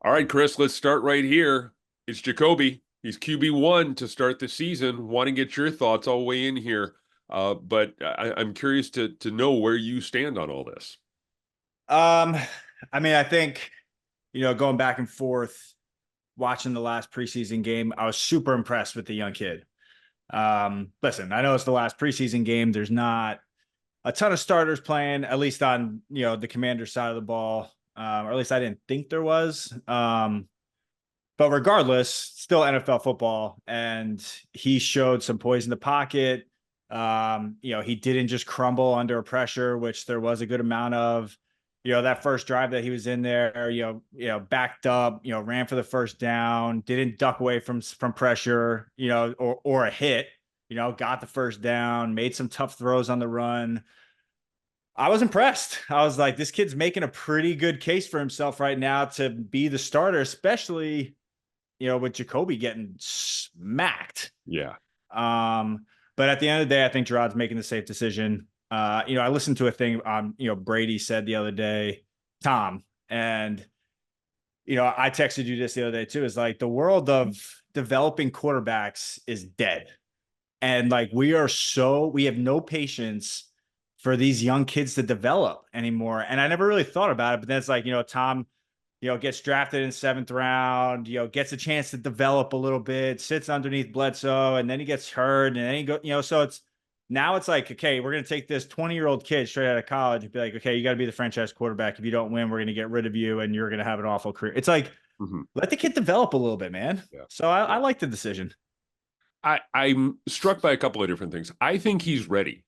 All right, Chris, let's start right here. It's Jacoby. He's QB1 to start the season. Want to get your thoughts all the way in here. But I'm curious to know where you stand on all this. Um, I think, going back and forth, watching the last preseason game, I was super impressed with the young kid. Listen, I know it's the last preseason game. There's not a ton of starters playing, at least on, the Commander's side of the ball. Or at least I didn't think there was. But regardless, still NFL football. And he showed some poise in the pocket. He didn't just crumble under pressure, which there was a good amount of. That first drive that he was in there, backed up, ran for the first down, didn't duck away from pressure, or a hit, got the first down, made some tough throws on the run. I was impressed. I was like, this kid's making a pretty good case for himself right now to be the starter, especially, with Jacoby getting smacked. Yeah. But at the end of the day, I think Jerod's making the safe decision. I listened to a thing Brady said the other day, Tom, and I texted you this the other day too. Is like the world of developing quarterbacks is dead, and like we have no patience for these young kids to develop anymore. And I never really thought about it, but then it's like Tom, gets drafted in 7th round, gets a chance to develop a little bit, sits underneath Bledsoe, and then he gets hurt, and then he go, so it's like, okay, we're going to take this 20-year-old kid straight out of college and be like, okay, you got to be the franchise quarterback. If you don't win, we're going to get rid of you and you're going to have an awful career. It's like, let the kid develop a little bit, man. Yeah. So I like the decision. I'm struck by a couple of different things. I think he's ready.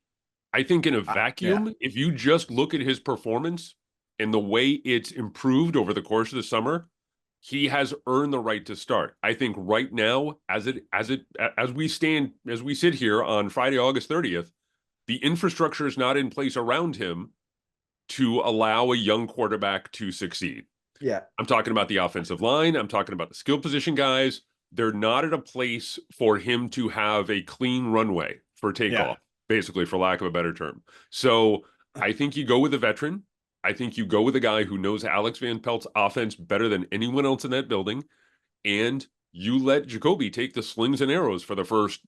I think in a vacuum, if you just look at his performance and the way it's improved over the course of the summer, he has earned the right to start. I think right now, as we sit here on Friday, August 30th, the infrastructure is not in place around him to allow a young quarterback to succeed. Yeah. I'm talking about the offensive line. I'm talking about the skill position guys. They're not at a place for him to have a clean runway for takeoff, basically, for lack of a better term. So I think you go with a veteran. I think you go with a guy who knows Alex Van Pelt's offense better than anyone else in that building, and you let Jacoby take the slings and arrows for the first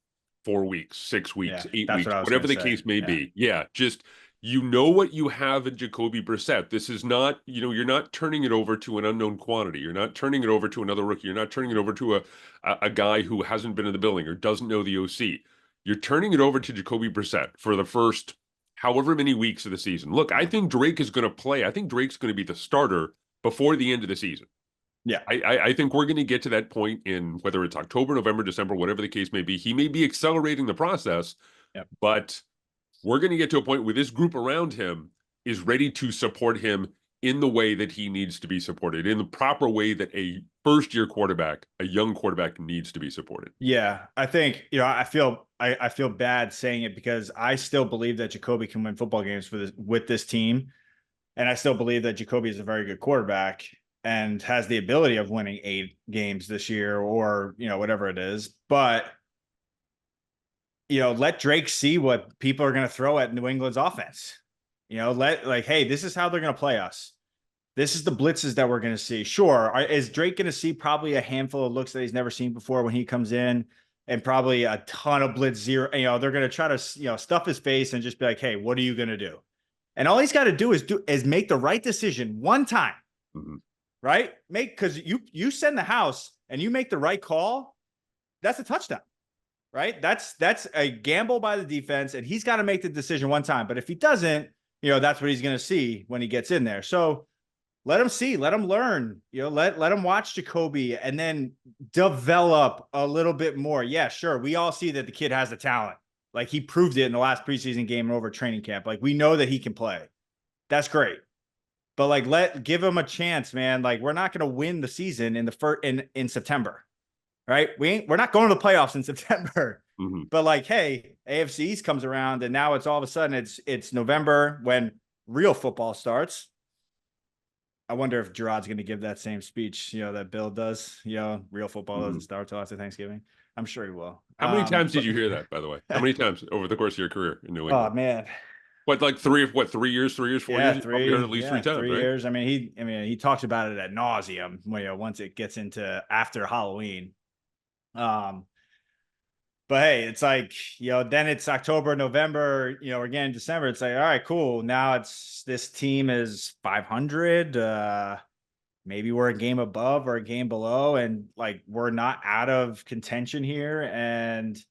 4 weeks, 6 weeks, 8 weeks, whatever the case may be. Yeah, just what you have in Jacoby Brissett. This is not, you're not turning it over to an unknown quantity. You're not turning it over to another rookie. You're not turning it over to a guy who hasn't been in the building or doesn't know the OC. You're turning it over to Jacoby Brissett for the first however many weeks of the season. Look, I think Drake is going to play. I think Drake's going to be the starter before the end of the season. Yeah. I think we're going to get to that point in whether it's October, November, December, whatever the case may be. He may be accelerating the process, but we're going to get to a point where this group around him is ready to support him in the way that he needs to be supported, in the proper way that a first-year quarterback, a young quarterback, needs to be supported. Yeah, I think, I feel bad saying it because I still believe that Jacoby can win football games with this team. And I still believe that Jacoby is a very good quarterback and has the ability of winning 8 games this year or, whatever it is. But, let Drake see what people are going to throw at New England's offense. Hey, this is how they're going to play us. This is the blitzes that we're going to see. Sure. Is Drake going to see probably a handful of looks that he's never seen before when he comes in, and probably a ton of blitz zero? They're going to try to, stuff his face and just be like, hey, what are you going to do? And all he's got to do is make the right decision one time, right? Because you send the house and you make the right call, that's a touchdown, right? That's a gamble by the defense, and he's got to make the decision one time. But if he doesn't, that's what he's going to see when he gets in there. So let him see, let him learn, let him watch Jacoby and then develop a little bit more. Yeah, sure. We all see that the kid has the talent. Like, he proved it in the last preseason game and over training camp. Like, we know that he can play. That's great. But like, give him a chance, man. Like, we're not going to win the season in September, right? We're not going to the playoffs in September. But like, hey, AFC East comes around and now it's all of a sudden it's November when real football starts. I wonder if Jerod's going to give that same speech, that Bill does. Real football doesn't start till after Thanksgiving. I'm sure he will. How many times did you hear that, by the way? How many times over the course of your career in New England? Oh, man. What, like 3 years, 4 Yeah, years? He's probably heard at least 3 times, 3 years. I mean, he talks about it at nauseum once it gets into after Halloween. Um, but hey, it's like, then it's October, November, we're getting December. It's like, all right, cool. Now this team is 500. Maybe we're a game above or a game below, and like we're not out of contention here. And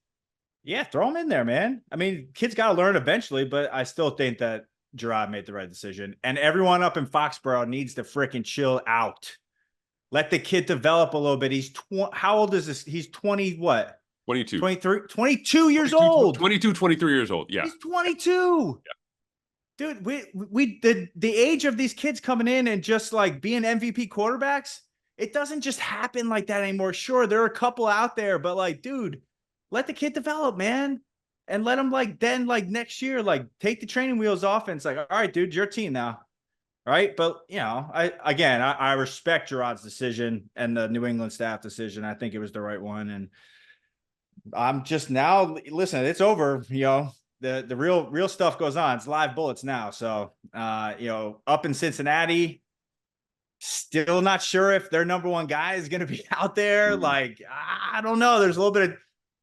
yeah, throw him in there, man. I mean, kids got to learn eventually, but I still think that Jerod made the right decision. And everyone up in Foxborough needs to freaking chill out. Let the kid develop a little bit. How old is this? He's 20, what? 22. 23, 22 years 22, old. 22, 23 years old. Yeah. He's 22. Yeah. Dude, the age of these kids coming in and just like being MVP quarterbacks, it doesn't just happen like that anymore. Sure, there are a couple out there, but like, dude, let the kid develop, man. And let him then next year, take the training wheels off and it's like, all right, dude, your team now. Right. But I respect Jerod's decision and the New England staff decision. I think it was the right one. And I'm just now, listen, it's over, the real stuff goes on. It's live bullets now. So, up in Cincinnati, still not sure if their number one guy is going to be out there. Mm-hmm. Like, I don't know. There's a little bit of,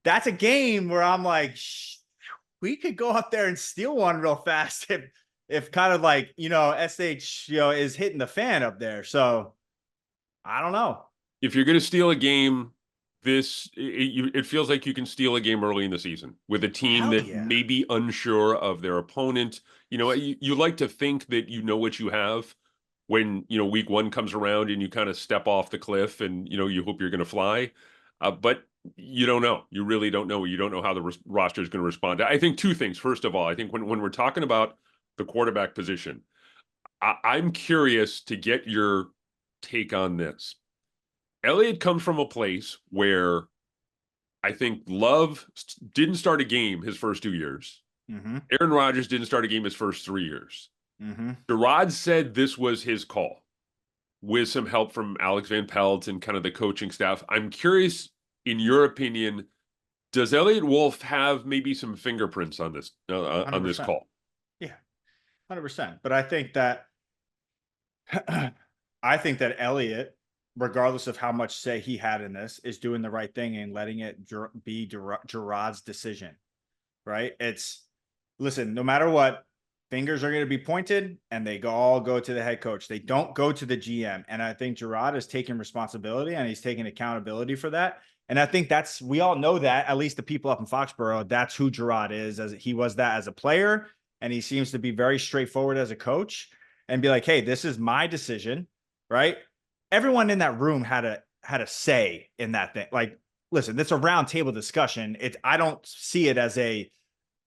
that's a game where I'm like, we could go up there and steal one real fast if kind of like, SH, is hitting the fan up there. So I don't know. If you're going to steal a game, it feels like you can steal a game early in the season with a team Hell that yeah. may be unsure of their opponent. You like to think that you know what you have when, week one comes around and you kind of step off the cliff and, you hope you're going to fly. But you don't know. You really don't know. You don't know how the roster is going to respond. I think two things. First of all, I think when we're talking about the quarterback position, I'm curious to get your take on this. Elliott comes from a place where I think Love didn't start a game his first 2 years. Mm-hmm. Aaron Rodgers didn't start a game his first 3 years. Mm-hmm. Jerod said this was his call with some help from Alex Van Pelt and kind of the coaching staff. I'm curious, in your opinion, does Elliott Wolf have maybe some fingerprints on this call? Yeah, 100%. But I think that Elliott, regardless of how much say he had in this, is doing the right thing and letting it be Jerod's decision. Right? Listen, no matter what, fingers are going to be pointed and they all go to the head coach. They don't go to the GM. And I think Jerod is taking responsibility and he's taking accountability for that. And I think we all know that, at least the people up in Foxborough, that's who Jerod is, as he was that as a player. And he seems to be very straightforward as a coach and be like, hey, this is my decision. Right? Everyone in that room had a say in that thing. Like, listen, it's a round table discussion. I don't see it as a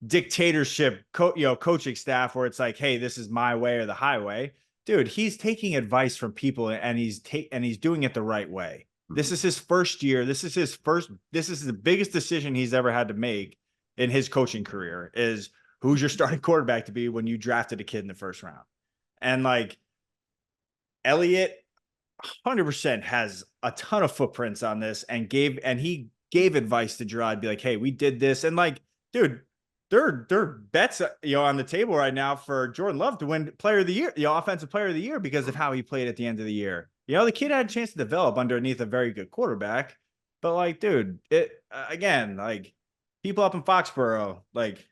dictatorship, coaching staff where it's like, hey, this is my way or the highway. Dude, he's taking advice from people and he's doing it the right way. Mm-hmm. This is his first year. This is the biggest decision he's ever had to make in his coaching career is who's your starting quarterback to be when you drafted a kid in the first round. And like Elliott 100% has a ton of footprints on this and he gave advice to Jerod, be like, hey, we did this. And like, dude, there are bets, on the table right now for Jordan Love to win player of the year, offensive player of the year because of how he played at the end of the year. The kid had a chance to develop underneath a very good quarterback, but like, dude, again, like people up in Foxborough, like,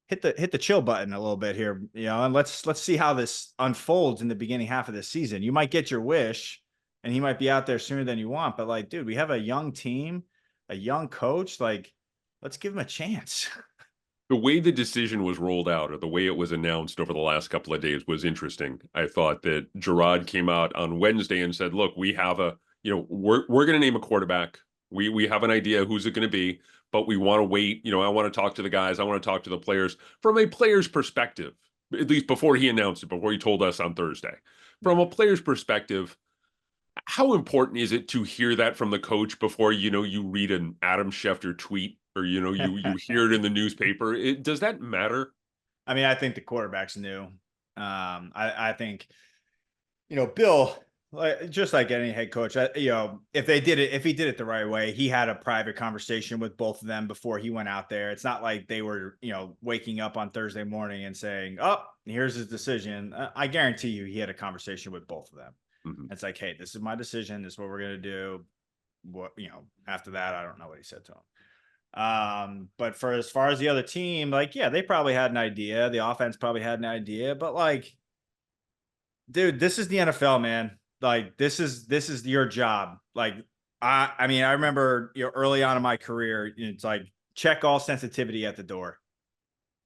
hit the chill button a little bit here, and let's see how this unfolds in the beginning half of the season. You might get your wish and he might be out there sooner than you want, but like, dude, we have a young team, a young coach, like, let's give him a chance. The way the decision was rolled out or the way it was announced over the last couple of days was interesting. I thought that Jerod came out on Wednesday and said, look, we have we're going to name a quarterback. We have an idea who's it going to be, but we want to wait. I want to talk to the guys. I want to talk to the players from a player's perspective, at least before he announced it, before he told us on Thursday. From a player's perspective, how important is it to hear that from the coach before, you read an Adam Schefter tweet or, you hear it in the newspaper? Does that matter? I mean, I think the quarterbacks knew. I think, Bill like just like any head coach, if he did it the right way, he had a private conversation with both of them before he went out there. It's not like they were, waking up on Thursday morning and saying, "Oh, here's his decision." I guarantee you, he had a conversation with both of them. Mm-hmm. It's like, "Hey, this is my decision. This is what we're gonna do." What after that, I don't know what he said to him. But for as far as the other team, like, yeah, they probably had an idea. The offense probably had an idea, but like, dude, this is the NFL, man. Like, this is your job. Like, I mean, I remember, early on in my career, it's like, check all sensitivity at the door.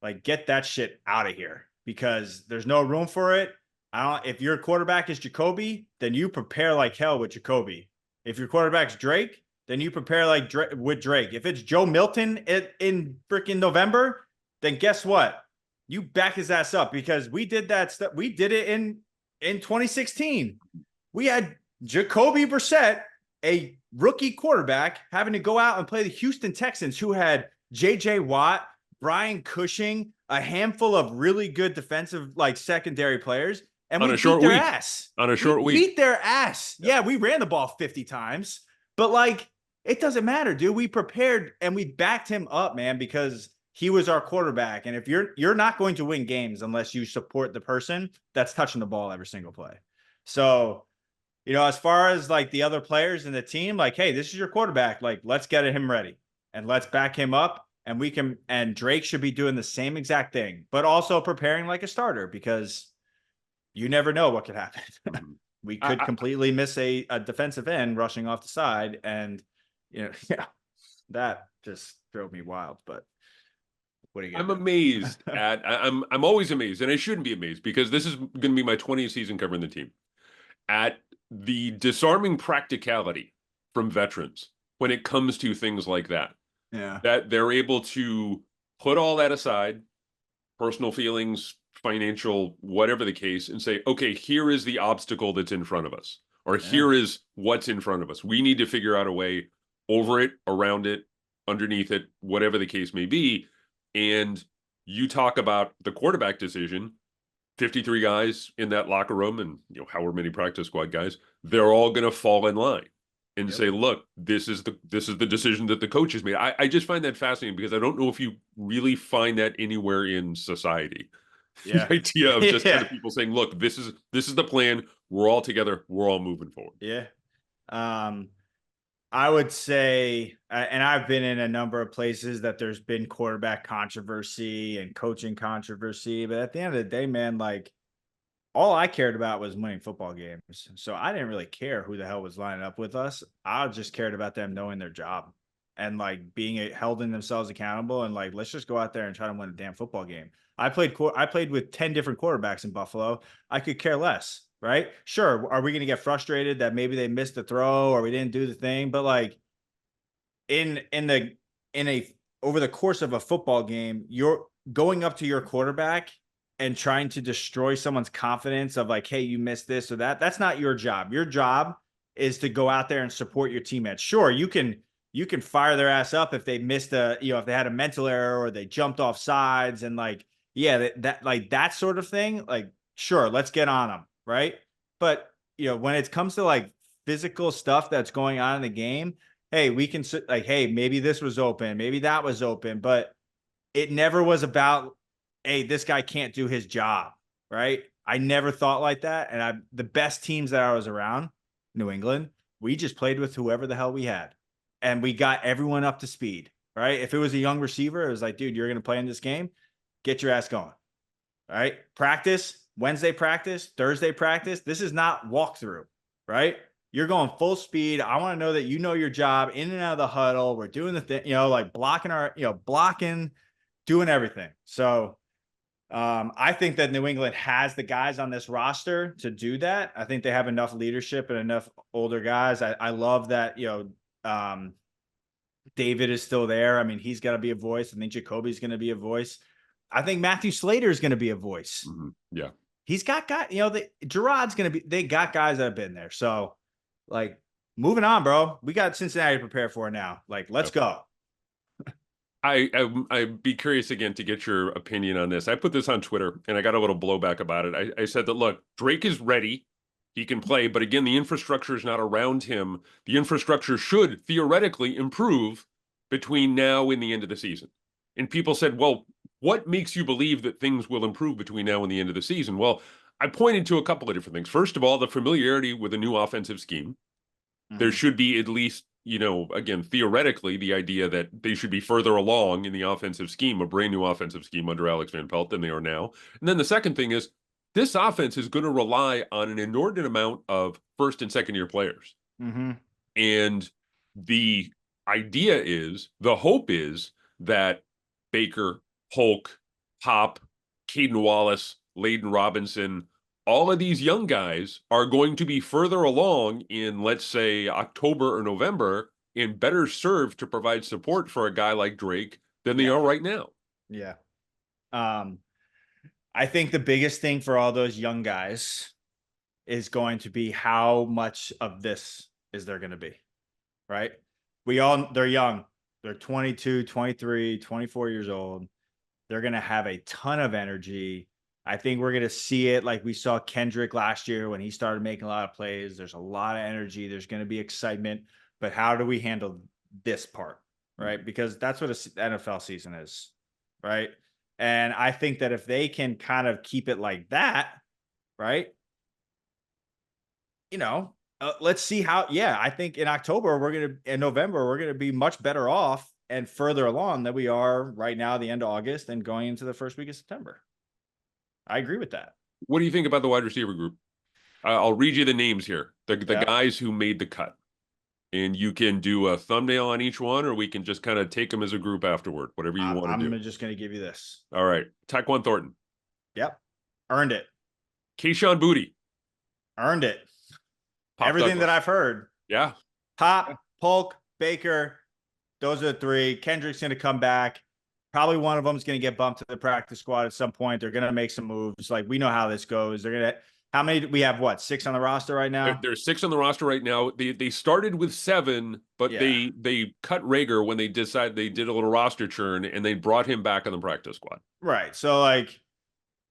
Like, get that shit out of here because there's no room for it. If your quarterback is Jacoby, then you prepare like hell with Jacoby. If your quarterback's Drake, then you prepare like with Drake. If it's Joe Milton in freaking November, then guess what? You back his ass up because we did that stuff. We did it in 2016. We had Jacoby Brissett, a rookie quarterback, having to go out and play the Houston Texans, who had J.J. Watt, Brian Cushing, a handful of really good defensive, like, secondary players, and we beat their ass. On a short week. Beat their ass. Yeah, we ran the ball 50 times, but like, it doesn't matter, dude. We prepared and we backed him up, man, because he was our quarterback. And if you're not going to win games unless you support the person that's touching the ball every single play. So, as far as like the other players in the team, like, hey, this is your quarterback. Like, let's get him ready and let's back him up. And Drake should be doing the same exact thing, but also preparing like a starter because you never know what could happen. We could completely miss a defensive end rushing off the side. And, that just drove me wild, but what are you I'm amazed I'm always amazed, and I shouldn't be amazed because this is going to be my 20th season covering the team, at the disarming practicality from veterans when it comes to things like that. Yeah. That they're able to put all that aside, personal feelings, financial, whatever the case, and say, okay, here is the obstacle that's in front of us, or here is what's in front of us. We need to figure out a way over it, around it, underneath it, whatever the case may be. And you talk about the quarterback decision, 53 guys in that locker room and however many practice squad guys, they're all going to fall in line and say, look, this is the decision that the coach has made. I just find that fascinating because I don't know if you really find that anywhere in society. Yeah. The idea of just kind of people saying, look, this is the plan. We're all together. We're all moving forward. Yeah. I would say, and I've been in a number of places that there's been quarterback controversy and coaching controversy, but at the end of the day, man, like, all I cared about was winning football games. So I didn't really care who the hell was lining up with us. I just cared about them knowing their job and like being held in themselves accountable and like, let's just go out there and try to win a damn football game. I played with 10 different quarterbacks in Buffalo. I could care less. Right? Sure. Are we going to get frustrated that maybe they missed the throw or we didn't do the thing? But like over the course of a football game, you're going up to your quarterback and trying to destroy someone's confidence of like, hey, you missed this or that. That's not your job. Your job is to go out there and support your teammates. Sure, you can fire their ass up if they missed if they had a mental error or they jumped off sides and like, yeah, that sort of thing. Like, sure, let's get on them. Right. But, when it comes to like physical stuff that's going on in the game, hey, we can like, hey, maybe this was open, maybe that was open, but it never was about, hey, this guy can't do his job. Right. I never thought like that. And the best teams that I was around, New England, we just played with whoever the hell we had. And we got everyone up to speed. Right. If it was a young receiver, it was like, dude, you're going to play in this game. Get your ass going. All right. Practice. Wednesday practice, Thursday practice. This is not walkthrough, right? You're going full speed. I want to know that you know your job in and out of the huddle. We're doing the thing, like blocking, doing everything. So I think that New England has the guys on this roster to do that. I think they have enough leadership and enough older guys. I love that, David is still there. I mean, he's got to be a voice. I think Jacoby's going to be a voice. I think Matthew Slater is going to be a voice. Mm-hmm. Yeah. He's got guys, Jerod's going to be, they got guys that have been there. So like, moving on, bro, we got Cincinnati to prepare for now. Like, let's go. I'd be curious again to get your opinion on this. I put this on Twitter and I got a little blowback about it. I said that, look, Drake is ready he can play. But again, the infrastructure is not around him. The infrastructure should theoretically improve between now and the end of the season. And people said, well, what makes you believe that things will improve between now and the end of the season? Well, I pointed to a couple of different things. First of all, the familiarity with a new offensive scheme. There should be at least, again, theoretically, the idea that they should be further along in the offensive scheme, a brand new offensive scheme under Alex Van Pelt than they are now. And then the second thing is this offense is going to rely on an inordinate amount of first and second year players. And the idea is, the hope is that Baker, Polk, Pop, Caden Wallace, Layden Robinson, all of these young guys are going to be further along in, let's say, October or November and better served to provide support for a guy like Drake than they are right now. Yeah. I think the biggest thing for all those young guys is going to be how much of this is there going to be, right? They're young. They're 22, 23, 24 years old. They're going to have a ton of energy. I think we're going to see it like we saw Kendrick last year when he started making a lot of plays. There's a lot of energy. There's going to be excitement. But how do we handle this part, right? Because that's what an NFL season is, right? And I think that if they can kind of keep it like that, right? Let's see how, I think in November, we're going to be much better off and further along than we are right now, the end of August and going into the first week of September. I agree with that. What do you think about the wide receiver group? I'll read you the names here. The guys who made the cut. And you can do a thumbnail on each one, or we can just kind of take them as a group afterward, whatever you want to do. I'm just going to give you this. All right. Taquan Thornton. Yep. Earned it. Kayshon Boutte. Earned it. Pop Everything Douglas. that I've heard. Yeah. Pop, Polk, Baker. Those are the three. Kendrick's going to come back. Probably one of them is going to get bumped to the practice squad at some point. They're going to make some moves. Like, we know how this goes. They're going to, how many, we have what, 6 on the roster right now? There's 6 on the roster right now. They started with 7, but they cut Rager when they decided they did a little roster churn and they brought him back on the practice squad. Right. So like,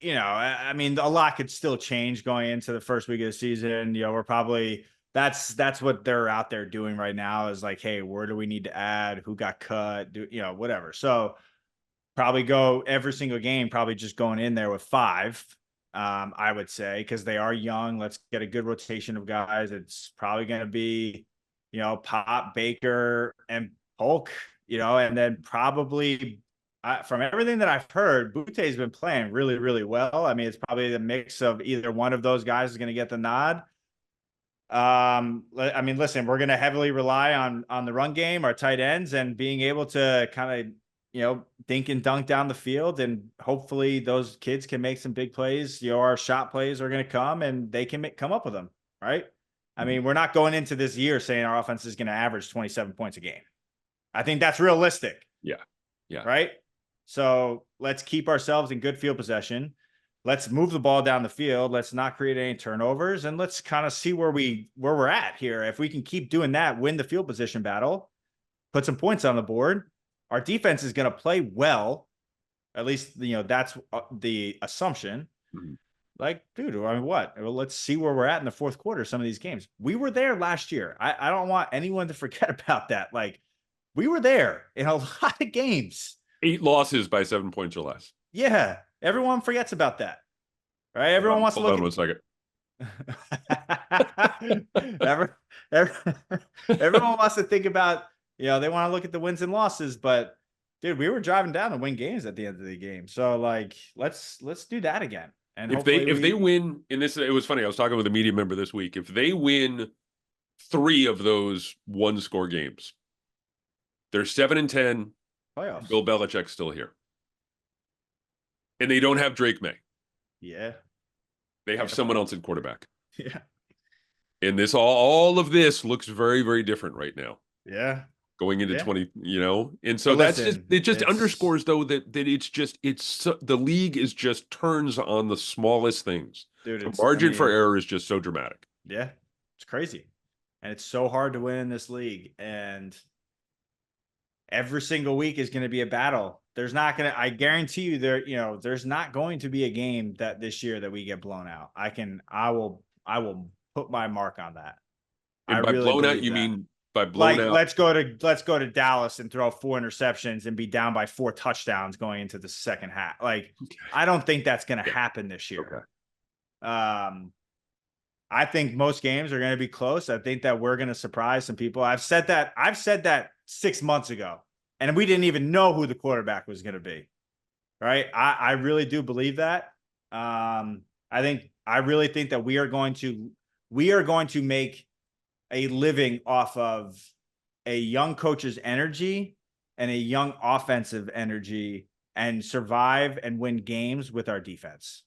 I mean, a lot could still change going into the first week of the season. We're probably, that's what they're out there doing right now is like, hey, where do we need to add? Who got cut? Whatever. So probably go every single game, probably just going in there with 5, I would say, because they are young. Let's get a good rotation of guys. It's probably going to be, Pop, Baker, and Polk, and then probably from everything that I've heard, Boutte's been playing really, really well. I mean, it's probably the mix of either one of those guys is going to get the nod. I mean, listen, we're going to heavily rely on the run game, our tight ends, and being able to kind of, dink and dunk down the field. And hopefully those kids can make some big plays. Our shot plays are going to come and they can come up with them. Right. I mean, we're not going into this year saying our offense is going to average 27 points a game. I think that's realistic. Yeah. Yeah. Right. So let's keep ourselves in good field possession. Let's move the ball down the field. Let's not create any turnovers, and let's kind of see where we're at here. If we can keep doing that, win the field position battle, put some points on the board, our defense is going to play well. At least, that's the assumption. Like, dude, I mean, what? Well, let's see where we're at in the fourth quarter. Some of these games, we were there last year. I don't want anyone to forget about that. Like, we were there in a lot of games. 8 losses by 7 points or less. Yeah, everyone forgets about that, right? Everyone wants to look. Hold on 1 second. Everyone wants to think about. They want to look at the wins and losses, but dude, we were driving down to win games at the end of the game. So like, let's do that again. And if they win in this, it was funny. I was talking with a media member this week. If they win 3 of those 1-score games, they're 7-10. Playoffs. Bill Belichick's still here, and they don't have Drake Maye. Yeah, they have someone else in quarterback. Yeah, and this all of this looks very, very different right now. Yeah. Going into 20, and so it just underscores though that the league is just turns on the smallest things. Dude, the margin for error is just so dramatic. Yeah, it's crazy, and it's so hard to win in this league. And every single week is going to be a battle. I guarantee you there's not going to be a game that this year that we get blown out. I will put my mark on that. I And by really blown out, believe you that. mean by blown Like, out? let's go to Dallas and throw 4 interceptions and be down by 4 touchdowns going into the second half. Like, I don't think that's going to Yeah. happen this year. Okay. I think most games are going to be close. I think that we're going to surprise some people. I've said that 6 months ago, and we didn't even know who the quarterback was going to be. Right? I really do believe that. I really think that we are going to make a living off of a young coach's energy and a young offensive energy and survive and win games with our defense.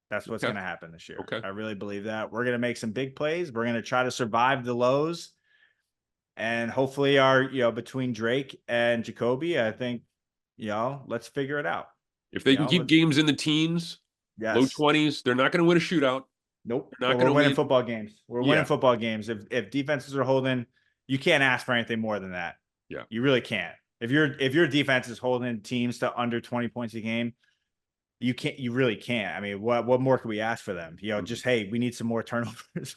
That's what's Okay. going to happen this year. Okay. I really believe that. We're going to make some big plays. We're going to try to survive the lows. And hopefully between Drake and Jacoby, I think, let's figure it out. If they can keep games in the teens, low Yes. 20s, they're not going to win a shootout. Nope. They're not But we're going to winning win. football games. We're winning football games. If defenses are holding, you can't ask for anything more than that. Yeah. You really can't. If your defense is holding teams to under 20 points a game, you really can't. I mean, what more can we ask for them? Just, hey, we need some more turnovers.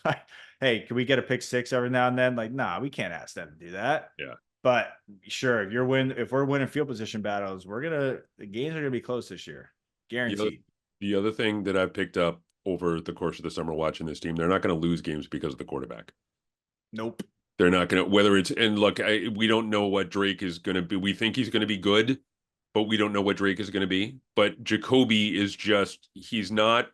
Hey, can we get a pick 6 every now and then? Like, nah, we can't ask them to do that. Yeah. But sure, if we're winning field position battles, the games are gonna be close this year. Guaranteed. The other thing that I've picked up over the course of the summer watching this team, they're not going to lose games because of the quarterback. Nope. They're not going to, whether it's, and look, we don't know what Drake is going to be. We think he's going to be good, but we don't know what Drake is going to be. But Jacoby is he's not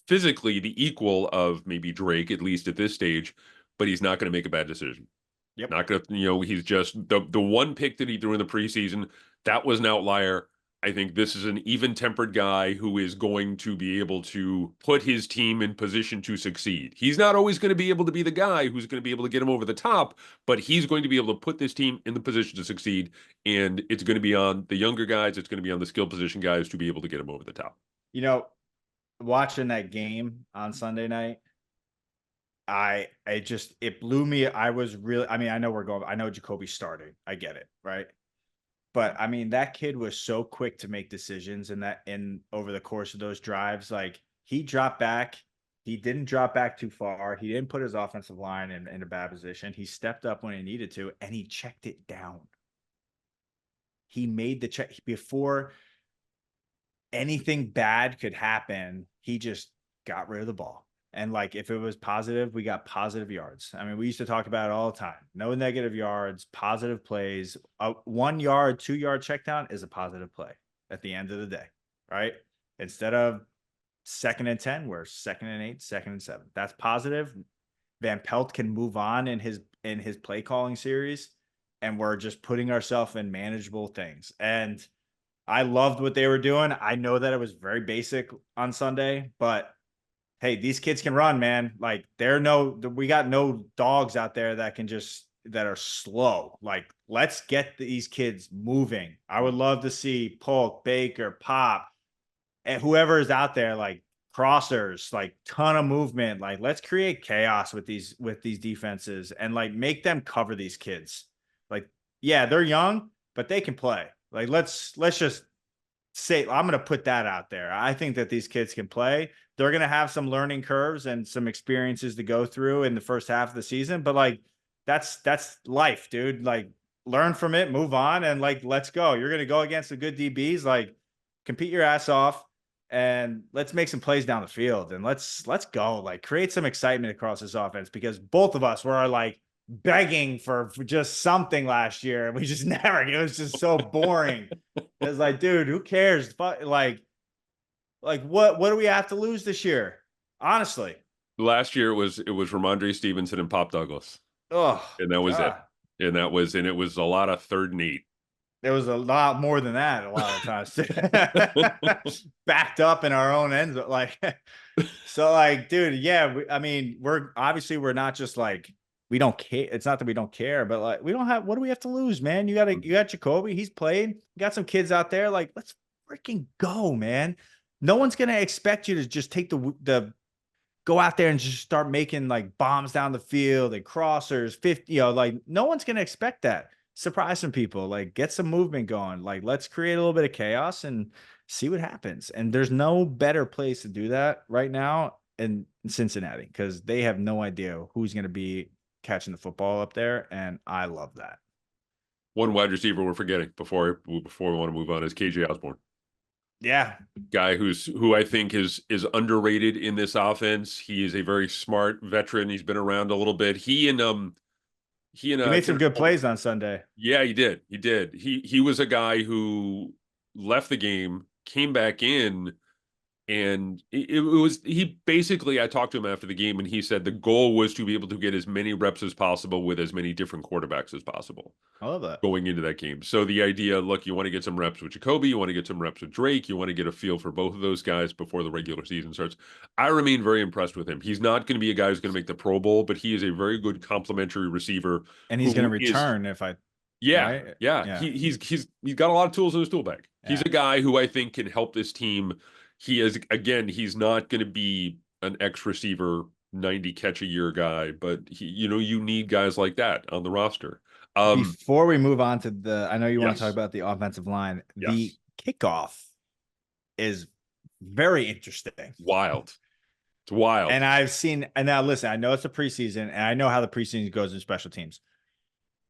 physically the equal of maybe Drake, at least at this stage, but he's not going to make a bad decision. Yep. Not going to, he's just the one pick that he threw in the preseason, that was an outlier. I think this is an even-tempered guy who is going to be able to put his team in position to succeed. He's not always going to be able to be the guy who's going to be able to get him over the top, but he's going to be able to put this team in the position to succeed, and it's going to be on the younger guys, it's going to be on the skill position guys to be able to get him over the top. Watching that game on Sunday night, it blew me. I know Jacoby's starting. I get it, right? But I mean, that kid was so quick to make decisions in over the course of those drives. Like, he dropped back. He didn't drop back too far. He didn't put his offensive line in a bad position. He stepped up when he needed to, and he checked it down. He made the check before anything bad could happen. He just got rid of the ball. And like, if it was positive, we got positive yards. I mean, we used to talk about it all the time. No negative yards, positive plays. A 1 yard, 2 yard check down is a positive play at the end of the day, right? Instead of 2nd and 10, we're 2nd and 8, 2nd and 7. That's positive. Van Pelt can move on in his play calling series, and we're just putting ourselves in manageable things. And I loved what they were doing. I know that it was very basic on Sunday, but hey, these kids can run, man. Like, we got no dogs out there that are slow. Like, let's get these kids moving. I would love to see Polk, Baker, Pop, and whoever is out there, like crossers, like ton of movement. Like, let's create chaos with these defenses and like make them cover these kids. Like, yeah, they're young, but they can play. Like, let's just say, I'm going to put that out there. I think that these kids can play. They're going to have some learning curves and some experiences to go through in the first half of the season, but like, that's life, dude. Like, learn from it, move on, and like, let's go. You're going to go against the good DBs, like, compete your ass off, and let's make some plays down the field, and let's go. Like, create some excitement across this offense, because both of us were like begging for just something last year, and we just never. It was just so boring. It's like, dude, who cares? Like what do we have to lose this year? Honestly. Last year it was Ramondre Stevenson and Pop Douglas. Oh, and that was it. And it was a lot of 3rd and 8. There was a lot more than that a lot of times. Backed up in our own ends. Like, so like, dude, yeah, we're not just like, we don't care. It's not that we don't care, but like, what do we have to lose, man? You got Jacoby. He's played. You got some kids out there. Like, let's freaking go, man. No one's going to expect you to just take go out there and just start making like bombs down the field and crossers 50, like, no one's going to expect that. Surprise some people, like, get some movement going. Like, let's create a little bit of chaos and see what happens. And there's no better place to do that right now in Cincinnati because they have no idea who's going to be catching the football up there, and I love that. One wide receiver we're forgetting before we want to move on is KJ Osborne. Yeah, Guy who I think is underrated in this offense. He is a very smart veteran. He's been around a little bit. he made some good plays on Sunday. Yeah, he did. He did. He was a guy who left the game, came back in, and it was he basically I talked to him after the game and he said the goal was to be able to get as many reps as possible with as many different quarterbacks as possible I love that. going into that game. So the idea, look, you want to get some reps with Jacoby, you want to get some reps with Drake, you want to get a feel for both of those guys before the regular season starts. I remain very impressed with him. He's not going to be a guy who's going to make the Pro Bowl, but he is a very good complementary receiver. And he's going to return if I yeah, right? yeah. He's got a lot of tools in his tool bag. Yeah. He's a guy who I think can help this team. He is, again, he's not going to be an X receiver 90 catch a year guy, but you need guys like that on the roster. Before we move on to I know you want to Yes. talk about the offensive line. Yes. The kickoff is very interesting. Wild. It's wild. And now listen, I know it's a preseason and I know how the preseason goes in special teams.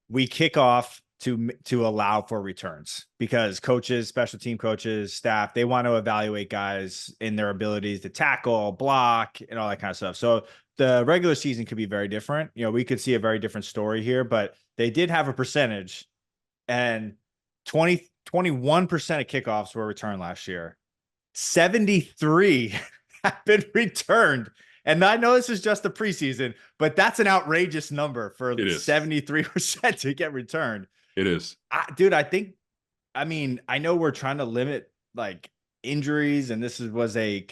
We kick off to allow for returns because coaches, special team coaches, staff, they want to evaluate guys in their abilities to tackle, block, and all that kind of stuff. So the regular season could be very different. We could see a very different story here, but they did have a percentage and 21% of kickoffs were returned last year. 73 have been returned. And I know this is just the preseason, but that's an outrageous number for 73% to get returned. It is. Dude, I know we're trying to limit like injuries, and this was an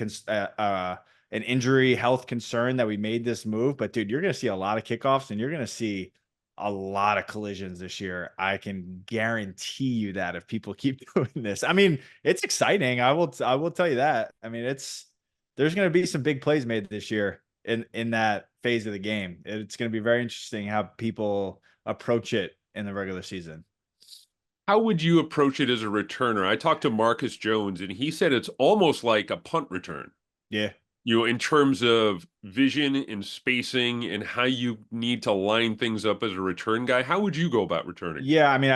injury health concern that we made this move. But dude, you're going to see a lot of kickoffs, and you're going to see a lot of collisions this year. I can guarantee you that if people keep doing this. I mean, it's exciting. I will tell you that. I mean, there's going to be some big plays made this year in that phase of the game. It's going to be very interesting how people approach it in the regular season. How would you approach it as a returner? I talked to Marcus Jones, and he said it's almost like a punt return. Yeah. In terms of vision and spacing and how you need to line things up as a return guy, how would you go about returning? Yeah, I mean,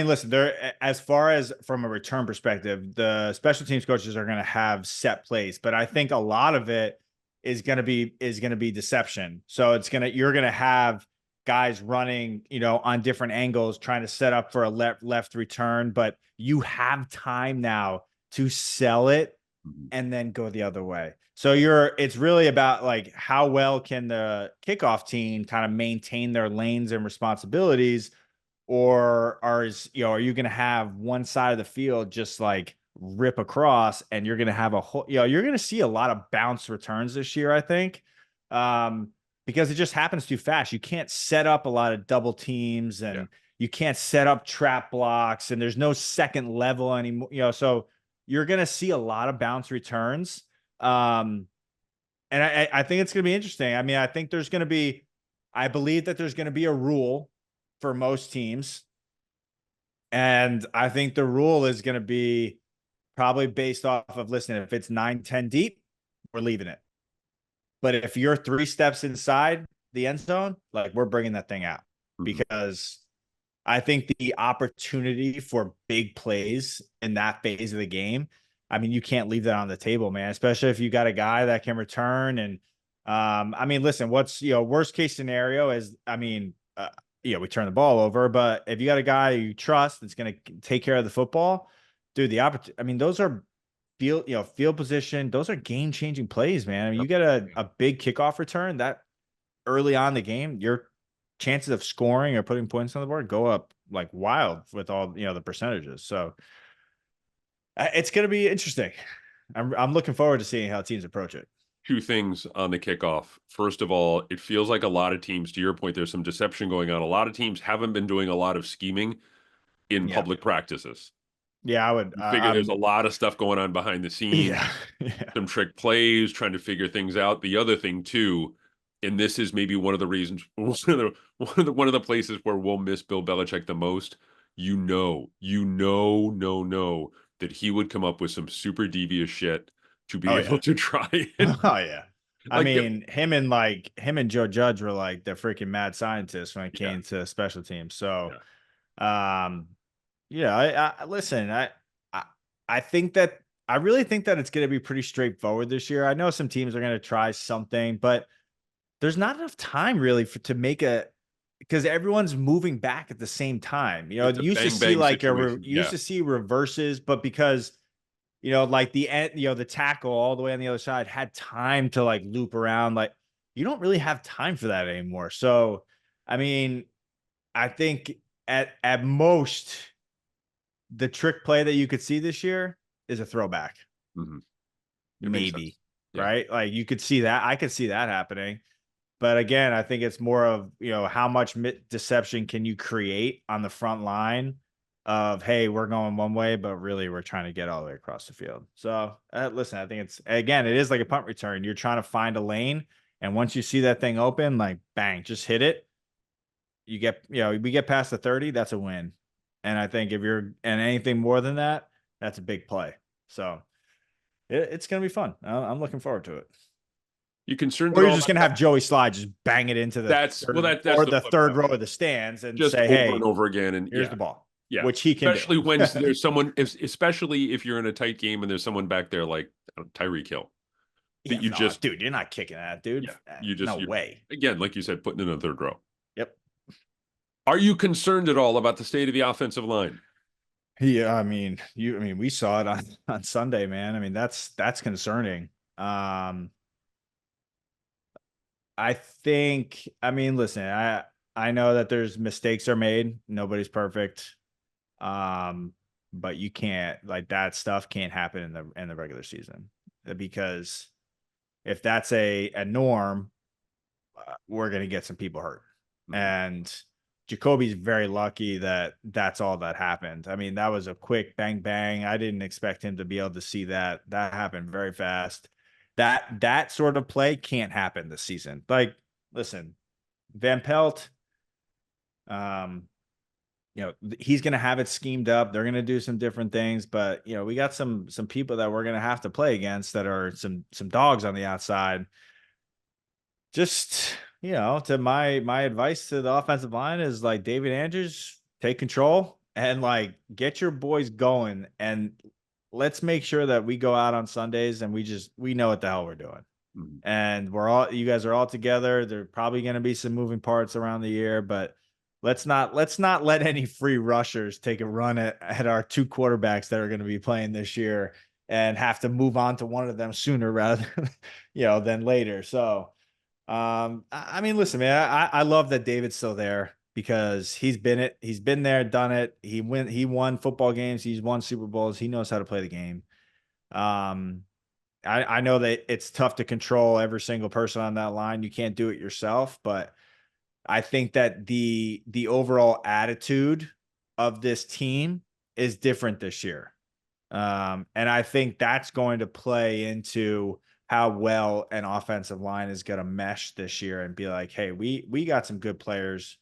listen, as far as from a return perspective, the special teams coaches are going to have set plays, but I think a lot of it is going to be deception. So you're going to have guys running, on different angles, trying to set up for a left return, but you have time now to sell it and then go the other way. So it's really about like how well can the kickoff team kind of maintain their lanes and responsibilities, or are you going to have one side of the field just like rip across, and you're going to have you're going to see a lot of bounce returns this year, I think. Because it just happens too fast. You can't set up a lot of double teams, and you can't set up trap blocks, and there's no second level anymore. So you're going to see a lot of bounce returns. And I think it's going to be interesting. I mean, I believe that there's going to be a rule for most teams. And I think the rule is going to be probably based off of, listen, if it's 9-10 deep, we're leaving it. But if you're 3 steps inside the end zone, like, we're bringing that thing out, because I think the opportunity for big plays in that phase of the game, I mean, you can't leave that on the table, man, especially if you got a guy that can return. And I mean, listen, what's, worst case scenario is, we turn the ball over, but if you got a guy you trust that's going to take care of the football, dude, those are field position. Those are game-changing plays, man. I mean, you get a big kickoff return that early on in the game, your chances of scoring or putting points on the board go up like wild with all, the percentages. So it's going to be interesting. I'm looking forward to seeing how teams approach it. 2 things on the kickoff. First of all, it feels like a lot of teams, to your point, there's some deception going on. A lot of teams haven't been doing a lot of scheming in public practices. Yeah, I would figure there's a lot of stuff going on behind the scenes. Some trick plays, trying to figure things out. The other thing too, and this is maybe one of the reasons, one of the places where we'll miss Bill Belichick the most. Know that he would come up with some super devious shit to be Oh able yeah. to try it. Oh yeah. I Like, mean, him and Joe Judge were like the freaking mad scientists when it yeah, came to special teams. So, yeah. um, yeah, I listen, I I think that I really think that it's going to be pretty straightforward this year. I know some teams are going to try something, but there's not enough time really to make a because everyone's moving back at the same time. It's a You used to bang see bang like situation. you used Yeah. to see reverses, but because like the end, the tackle all the way on the other side had time to like loop around. Like you don't really have time for that anymore. So, I mean, I think at most the trick play that you could see this year is a throwback, Hmm. It makes sense. maybe, Yeah. right? Like you could see that. I could see that happening. But again, I think it's more of, how much deception can you create on the front line of, hey, we're going one way, but really we're trying to get all the way across the field. So listen, I think it is like a punt return. You're trying to find a lane. And once you see that thing open, like bang, just hit it. We get past the 30, that's a win. And I think and anything more than that, that's a big play. So it's going to be fun. I'm looking forward to it. You concerned Or at you're all just about gonna that? have Joey Slide just bang it into the That's the flip third side. row of the stands and Just say, over and "Hey, over again. And here's yeah, the ball," yeah. which he can do. Especially when there's someone, especially if you're in a tight game and there's someone back there like Tyreek Hill that Yeah, you no, just, dude, you're not kicking that, dude. yeah, No you're, way. again, like you said, putting in a third row. Yep. Are you concerned at all about the state of the offensive line? Yeah, we saw it on on Sunday, man. I mean, that's concerning. I think, listen, I know that there's mistakes are made. Nobody's perfect. Um, but you can't like that stuff can't happen in the regular season because if that's a norm, we're going to get some people hurt. Mhm. And Jacoby's very lucky that that's all that happened. I mean, that was a quick bang bang. I didn't expect him to be able to see that. That happened very fast. That sort of play can't happen this season. Like, listen, Van Pelt, um, he's going to have it schemed up. They're going to do some different things, but we got some people that we're going to have to play against that are some dogs on the outside. Just, to my advice to the offensive line is like David Andrews, take control and like get your boys going and let's make sure that we go out on Sundays and we know what the hell we're doing. Mhm. And you guys are all together. There are probably going to be some moving parts around the year, but let's not let any free rushers take a run at our two quarterbacks that are going to be playing this year and have to move on to one of them sooner rather than, than later. So, listen, man, I love that David's still there because he's been there, done it. He won football games. He's won Super Bowls. He knows how to play the game. Um, I know that it's tough to control every single person on that line. You can't do it yourself, but I think that the overall attitude of this team is different this year. And I think that's going to play into how well an offensive line is going to mesh this year and be like, hey, we got some good players.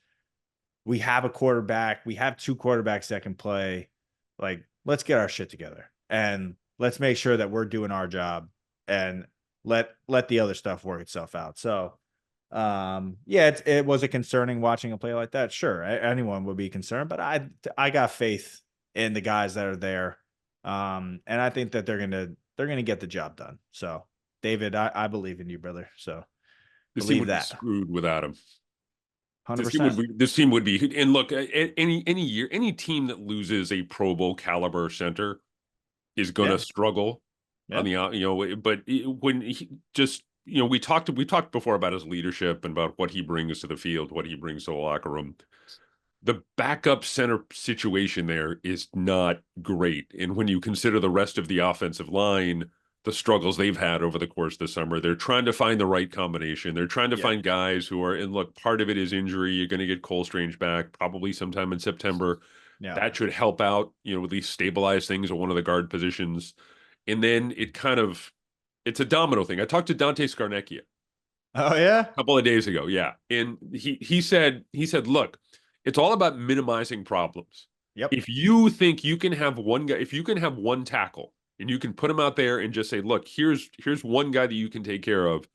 We have a quarterback. We have two quarterbacks that can play. Like, let's get our shit together and let's make sure that we're doing our job and let the other stuff work itself out. So, yeah, it was a concerning watching a play like that. Sure, anyone would be concerned, but I got faith in the guys that are there. And I think that they're gonna get the job done. So, David, I believe in you, brother. So This team believe would be that, screwed without him. 100%. This team would be, and look, any year, any team that loses a Pro Bowl caliber center is going to Yeah, struggle on yeah, the out, but when he just, we talked before about his leadership and about what he brings to the field, what he brings to the locker room. The backup center situation there is not great. And when you consider the rest of the offensive line, the struggles they've had over the course of the summer, they're trying to find the right combination. They're trying to yeah, find guys who are, and look, part of it is injury. You're going to get Cole Strange back probably sometime in September. yeah. That should help out, at least stabilize things at one of the guard positions. And then it's a domino thing. I talked to Dante Scarnecchia Oh yeah, couple of days ago, yeah, and he said, look, it's all about minimizing problems. yep, If you think you can have one guy, if you can have one tackle and you can put him out there and just say, look, here's one guy that you can take care of,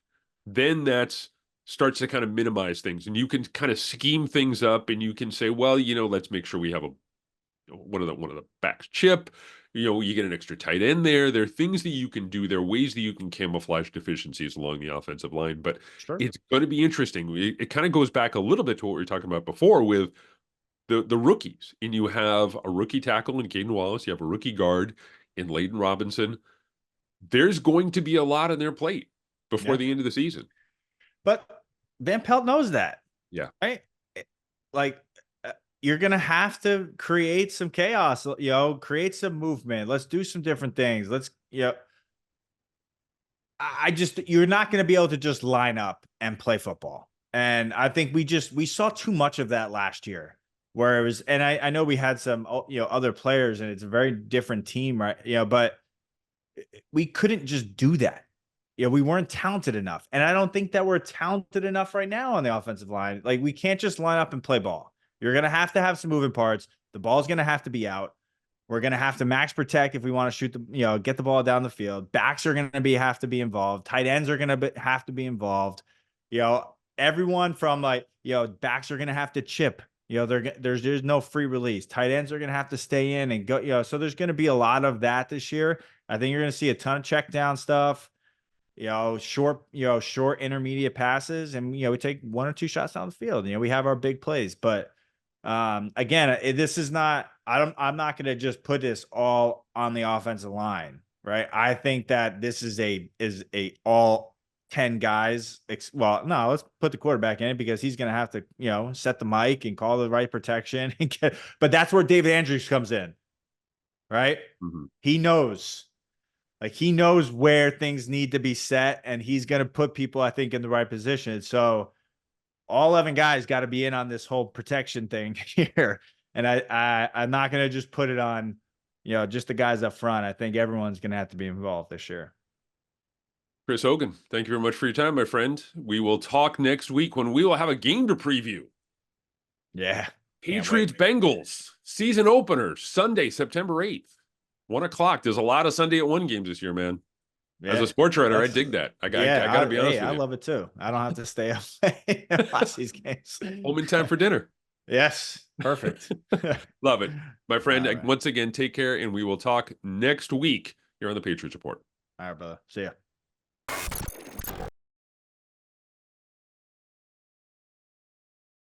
then that's starts to kind of minimize things, and you can kind of scheme things up, and you can say, well, let's make sure we have one of the backs chip. You get an extra tight end there. There are things that you can do. There are ways that you can camouflage deficiencies along the offensive line, but Sure. it's going to be interesting. It kind of goes back a little bit to what we were talking about before with the rookies, and you have a rookie tackle in Caden Wallace. You have a rookie guard in Layden Robinson. There's going to be a lot on their plate before the end of the season. But Van Pelt knows that. Yeah. Right? Like, you're going to have to create some chaos, create some movement. Let's do some different things. You're not going to be able to just line up and play football. And I think we saw too much of that last year, where it was, and I know we had some, other players, and it's a very different team, right? But we couldn't just do that. We weren't talented enough. And I don't think that we're talented enough right now on the offensive line. Like, we can't just line up and play ball. You're going to have some moving parts. The ball's going to have to be out. We're going to have to max protect if we want to shoot get the ball down the field. Backs are going to have to be involved. Tight ends are going to have to be involved. Everyone from backs are going to have to chip. There's no free release. Tight ends are going to have to stay in and go, so there's going to be a lot of that this year. I think you're going to see a ton of check down stuff, short intermediate passes, and, we take 1 or 2 shots down the field. We have our big plays, but again, this is not, I'm not going to just put this all on the offensive line, right? I think that this is a all 10 guys. Well, no, let's put the quarterback in it, because he's going to have to, set the mic and call the right protection. But that's where David Andrews comes in, right? Mm-hmm. He knows where things need to be set, and he's going to put people, I think, in the right position. So all 11 guys got to be in on this whole protection thing here. And I'm not going to just put it on, just the guys up front. I think everyone's going to have to be involved this year. Chris Hogan, thank you very much for your time, my friend. We will talk next week when we will have a game to preview. Yeah. Patriots Bengals season opener, Sunday, September 8th, 1:00. There's a lot of Sunday at 1 games this year, man. Yeah, as a sports writer, I dig that. I got to be honest with you. I love it too. I don't have to stay up late and watch these games. Home in time for dinner. Yes. Perfect. Love it. My friend, right. Once again, take care, and we will talk next week here on the Patriots Report. All right, brother. See ya.